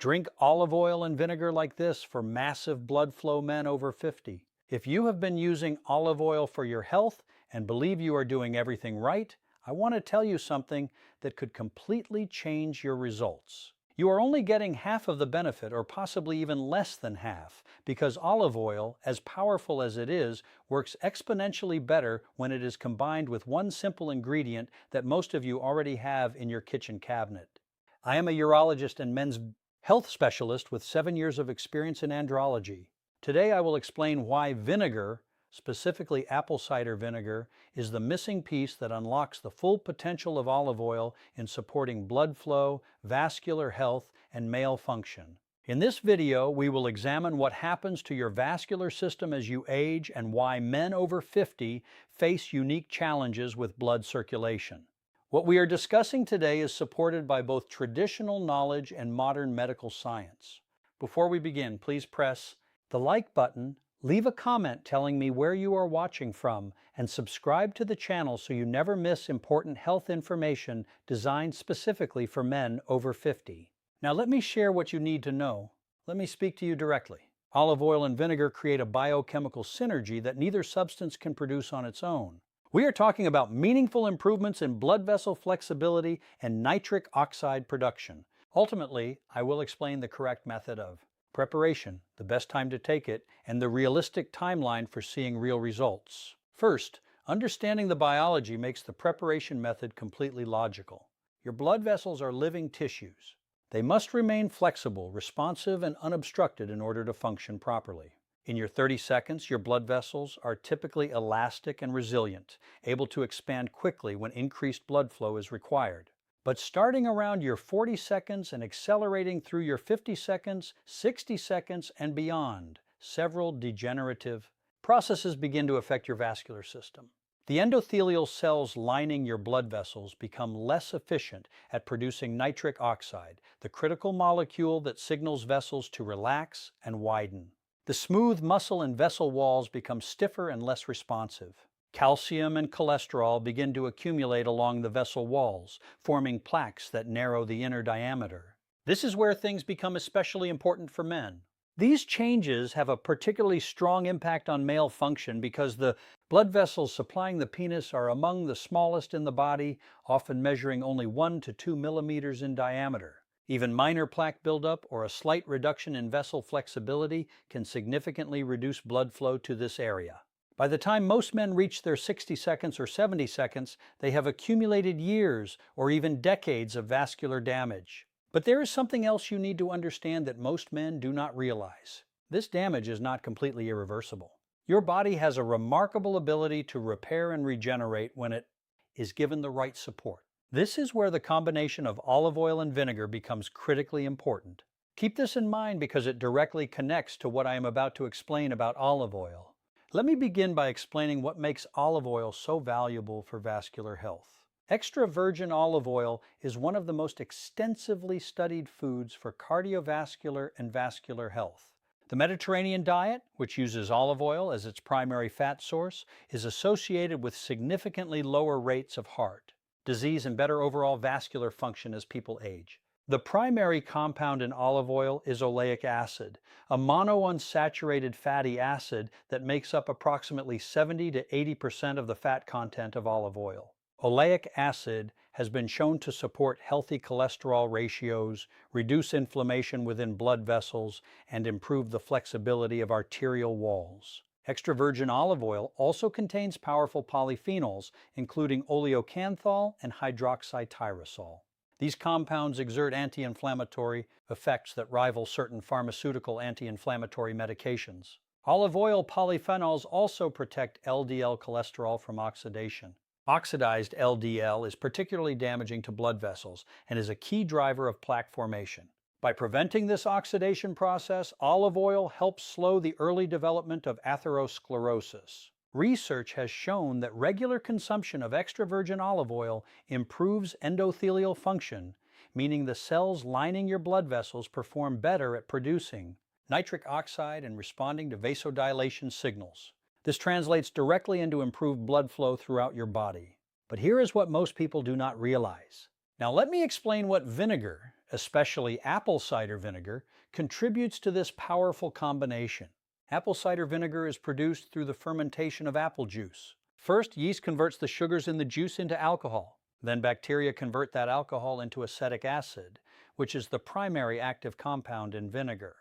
Drink olive oil and vinegar like this for massive blood flow men over 50. If you have been using olive oil for your health and believe you are doing everything right, I want to tell you something that could completely change your results. You are only getting half of the benefit, or possibly even less than half, because olive oil, as powerful as it is, works exponentially better when it is combined with one simple ingredient that most of you already have in your kitchen cabinet. I am a urologist and men's health specialist with 7 years of experience in andrology. Today I will explain why vinegar, specifically apple cider vinegar, is the missing piece that unlocks the full potential of olive oil in supporting blood flow, vascular health, and male function. In this video, we will examine what happens to your vascular system as you age and why men over 50 face unique challenges with blood circulation. What we are discussing today is supported by both traditional knowledge and modern medical science. Before we begin, please press the like button, leave a comment telling me where you are watching from, and subscribe to the channel so you never miss important health information designed specifically for men over 50. Now let me share what you need to know. Let me speak to you directly. Olive oil and vinegar create a biochemical synergy that neither substance can produce on its own. We are talking about meaningful improvements in blood vessel flexibility and nitric oxide production. Ultimately, I will explain the correct method of preparation, the best time to take it, and the realistic timeline for seeing real results. First, understanding the biology makes the preparation method completely logical. Your blood vessels are living tissues. They must remain flexible, responsive, and unobstructed in order to function properly. In your 30 seconds, your blood vessels are typically elastic and resilient, able to expand quickly when increased blood flow is required. But starting around your 40 seconds and accelerating through your 50 seconds, 60 seconds, and beyond, several degenerative processes begin to affect your vascular system. The endothelial cells lining your blood vessels become less efficient at producing nitric oxide, the critical molecule that signals vessels to relax and widen. The smooth muscle and vessel walls become stiffer and less responsive. Calcium and cholesterol begin to accumulate along the vessel walls, forming plaques that narrow the inner diameter. This is where things become especially important for men. These changes have a particularly strong impact on male function because the blood vessels supplying the penis are among the smallest in the body, often measuring only 1 to 2 millimeters in diameter. Even minor plaque buildup or a slight reduction in vessel flexibility can significantly reduce blood flow to this area. By the time most men reach their 60 seconds or 70 seconds, they have accumulated years or even decades of vascular damage. But there is something else you need to understand that most men do not realize. This damage is not completely irreversible. Your body has a remarkable ability to repair and regenerate when it is given the right support. This is where the combination of olive oil and vinegar becomes critically important. Keep this in mind because it directly connects to what I am about to explain about olive oil. Let me begin by explaining what makes olive oil so valuable for vascular health. Extra virgin olive oil is one of the most extensively studied foods for cardiovascular and vascular health. The Mediterranean diet, which uses olive oil as its primary fat source, is associated with significantly lower rates of heart disease and better overall vascular function as people age. The primary compound in olive oil is oleic acid, a monounsaturated fatty acid that makes up approximately 70 to 80% of the fat content of olive oil. Oleic acid has been shown to support healthy cholesterol ratios, reduce inflammation within blood vessels, and improve the flexibility of arterial walls. Extra virgin olive oil also contains powerful polyphenols, including oleocanthal and hydroxytyrosol. These compounds exert anti-inflammatory effects that rival certain pharmaceutical anti-inflammatory medications. Olive oil polyphenols also protect LDL cholesterol from oxidation. Oxidized LDL is particularly damaging to blood vessels and is a key driver of plaque formation. By preventing this oxidation process, olive oil helps slow the early development of atherosclerosis. Research has shown that regular consumption of extra virgin olive oil improves endothelial function, meaning the cells lining your blood vessels perform better at producing nitric oxide and responding to vasodilation signals. This translates directly into improved blood flow throughout your body. But here is what most people do not realize. Now let me explain what vinegar, especially apple cider vinegar, contributes to this powerful combination. Apple cider vinegar is produced through the fermentation of apple juice. First, yeast converts the sugars in the juice into alcohol. Then bacteria convert that alcohol into acetic acid, which is the primary active compound in vinegar.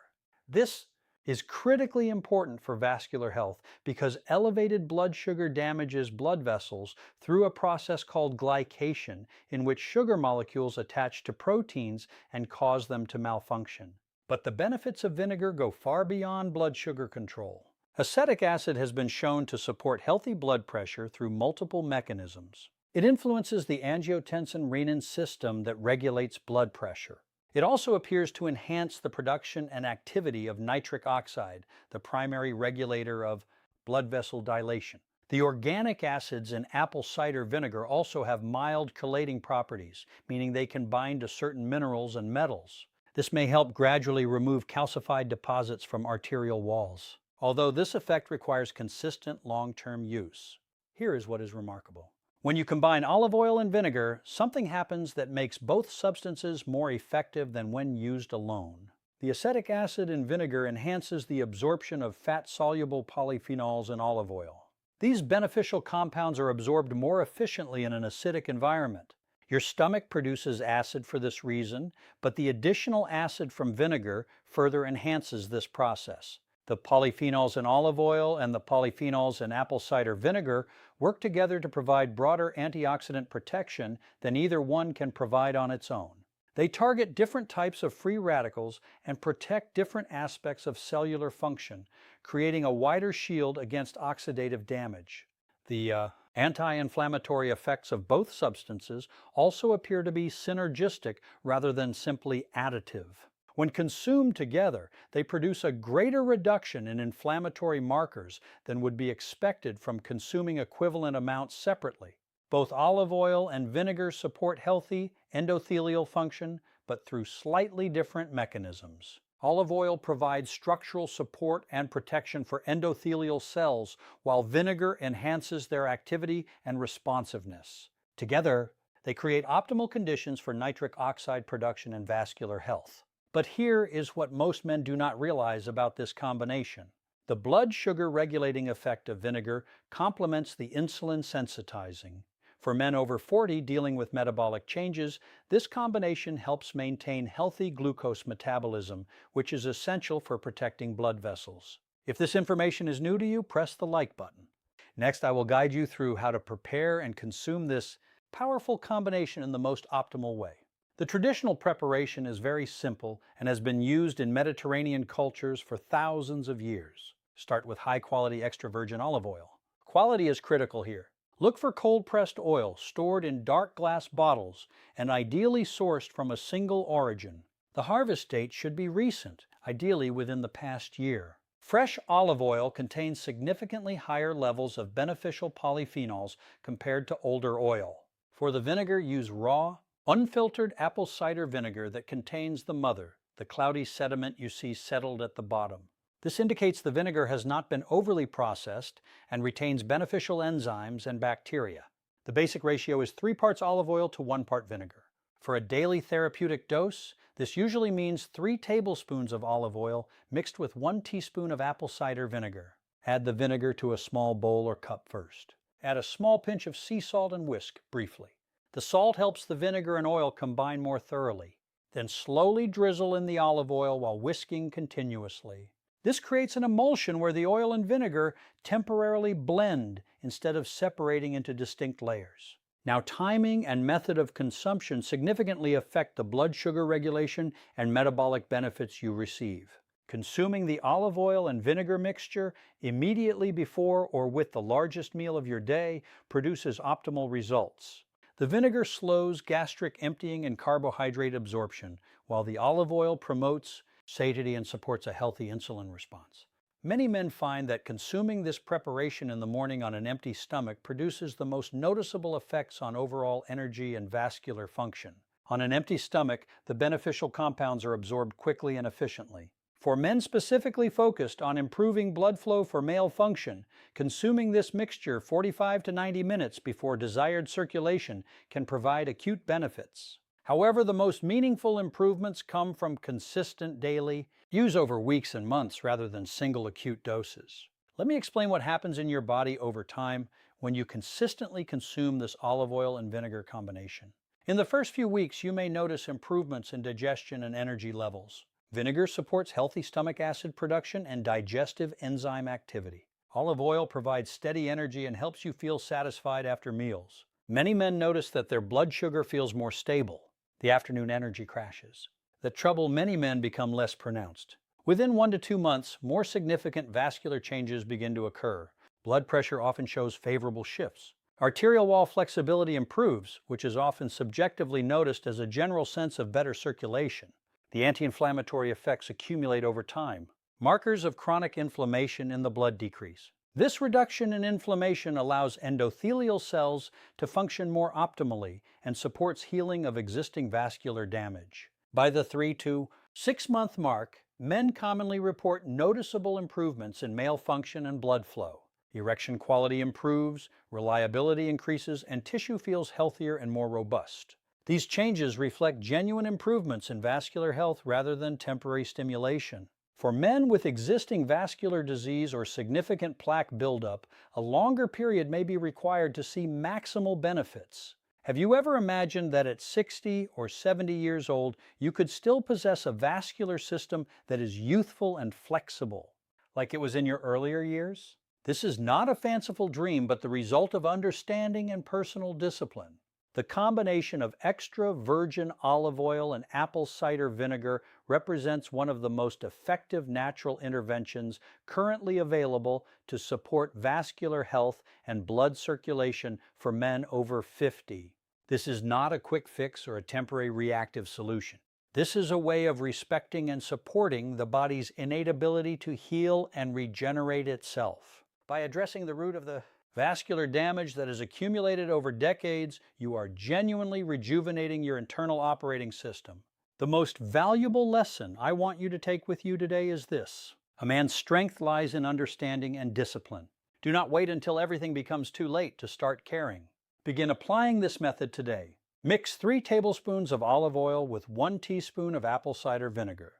This is critically important for vascular health because elevated blood sugar damages blood vessels through a process called glycation, in which sugar molecules attach to proteins and cause them to malfunction. But the benefits of vinegar go far beyond blood sugar control. Acetic acid has been shown to support healthy blood pressure through multiple mechanisms. It influences the angiotensin-renin system that regulates blood pressure. It also appears to enhance the production and activity of nitric oxide, the primary regulator of blood vessel dilation. The organic acids in apple cider vinegar also have mild chelating properties, meaning they can bind to certain minerals and metals. This may help gradually remove calcified deposits from arterial walls, although this effect requires consistent long-term use. Here is what is remarkable. When you combine olive oil and vinegar, something happens that makes both substances more effective than when used alone. The acetic acid in vinegar enhances the absorption of fat-soluble polyphenols in olive oil. These beneficial compounds are absorbed more efficiently in an acidic environment. Your stomach produces acid for this reason, but the additional acid from vinegar further enhances this process. The polyphenols in olive oil and the polyphenols in apple cider vinegar work together to provide broader antioxidant protection than either one can provide on its own. They target different types of free radicals and protect different aspects of cellular function, creating a wider shield against oxidative damage. The anti-inflammatory effects of both substances also appear to be synergistic rather than simply additive. When consumed together, they produce a greater reduction in inflammatory markers than would be expected from consuming equivalent amounts separately. Both olive oil and vinegar support healthy endothelial function, but through slightly different mechanisms. Olive oil provides structural support and protection for endothelial cells, while vinegar enhances their activity and responsiveness. Together, they create optimal conditions for nitric oxide production and vascular health. But here is what most men do not realize about this combination. The blood sugar regulating effect of vinegar complements the insulin sensitizing. For men over 40 dealing with metabolic changes, this combination helps maintain healthy glucose metabolism, which is essential for protecting blood vessels. If this information is new to you, press the like button. Next, I will guide you through how to prepare and consume this powerful combination in the most optimal way. The traditional preparation is very simple and has been used in Mediterranean cultures for thousands of years. Start with high-quality extra virgin olive oil. Quality is critical here. Look for cold-pressed oil stored in dark glass bottles and ideally sourced from a single origin. The harvest date should be recent, ideally within the past year. Fresh olive oil contains significantly higher levels of beneficial polyphenols compared to older oil. For the vinegar, use raw, unfiltered apple cider vinegar that contains the mother, the cloudy sediment you see settled at the bottom. This indicates the vinegar has not been overly processed and retains beneficial enzymes and bacteria. The basic ratio is 3 parts olive oil to 1 part vinegar. For a daily therapeutic dose, this usually means 3 tablespoons of olive oil mixed with 1 teaspoon of apple cider vinegar. Add the vinegar to a small bowl or cup first. Add a small pinch of sea salt and whisk briefly. The salt helps the vinegar and oil combine more thoroughly. Then slowly drizzle in the olive oil while whisking continuously. This creates an emulsion where the oil and vinegar temporarily blend instead of separating into distinct layers. Now, timing and method of consumption significantly affect the blood sugar regulation and metabolic benefits you receive. Consuming the olive oil and vinegar mixture immediately before or with the largest meal of your day produces optimal results. The vinegar slows gastric emptying and carbohydrate absorption, while the olive oil promotes satiety and supports a healthy insulin response. Many men find that consuming this preparation in the morning on an empty stomach produces the most noticeable effects on overall energy and vascular function. On an empty stomach, the beneficial compounds are absorbed quickly and efficiently. For men specifically focused on improving blood flow for male function, consuming this mixture 45 to 90 minutes before desired circulation can provide acute benefits. However, the most meaningful improvements come from consistent daily use over weeks and months rather than single acute doses. Let me explain what happens in your body over time when you consistently consume this olive oil and vinegar combination. In the first few weeks, you may notice improvements in digestion and energy levels. Vinegar supports healthy stomach acid production and digestive enzyme activity. Olive oil provides steady energy and helps you feel satisfied after meals. Many men notice that their blood sugar feels more stable. The afternoon energy crashes. The trouble many men become less pronounced. Within 1 to 2 months, more significant vascular changes begin to occur. Blood pressure often shows favorable shifts. Arterial wall flexibility improves, which is often subjectively noticed as a general sense of better circulation. The anti-inflammatory effects accumulate over time. Markers of chronic inflammation in the blood decrease. This reduction in inflammation allows endothelial cells to function more optimally and supports healing of existing vascular damage. By the 3 to 6 month mark, men commonly report noticeable improvements in male function and blood flow. Erection quality improves, reliability increases, and tissue feels healthier and more robust. These changes reflect genuine improvements in vascular health rather than temporary stimulation. For men with existing vascular disease or significant plaque buildup, a longer period may be required to see maximal benefits. Have you ever imagined that at 60 or 70 years old, you could still possess a vascular system that is youthful and flexible, like it was in your earlier years? This is not a fanciful dream, but the result of understanding and personal discipline. The combination of extra virgin olive oil and apple cider vinegar represents one of the most effective natural interventions currently available to support vascular health and blood circulation for men over 50. This is not a quick fix or a temporary reactive solution. This is a way of respecting and supporting the body's innate ability to heal and regenerate itself. By addressing the root of the vascular damage that has accumulated over decades, you are genuinely rejuvenating your internal operating system. The most valuable lesson I want you to take with you today is this: a man's strength lies in understanding and discipline. Do not wait until everything becomes too late to start caring. Begin applying this method today. Mix 3 tablespoons of olive oil with 1 teaspoon of apple cider vinegar.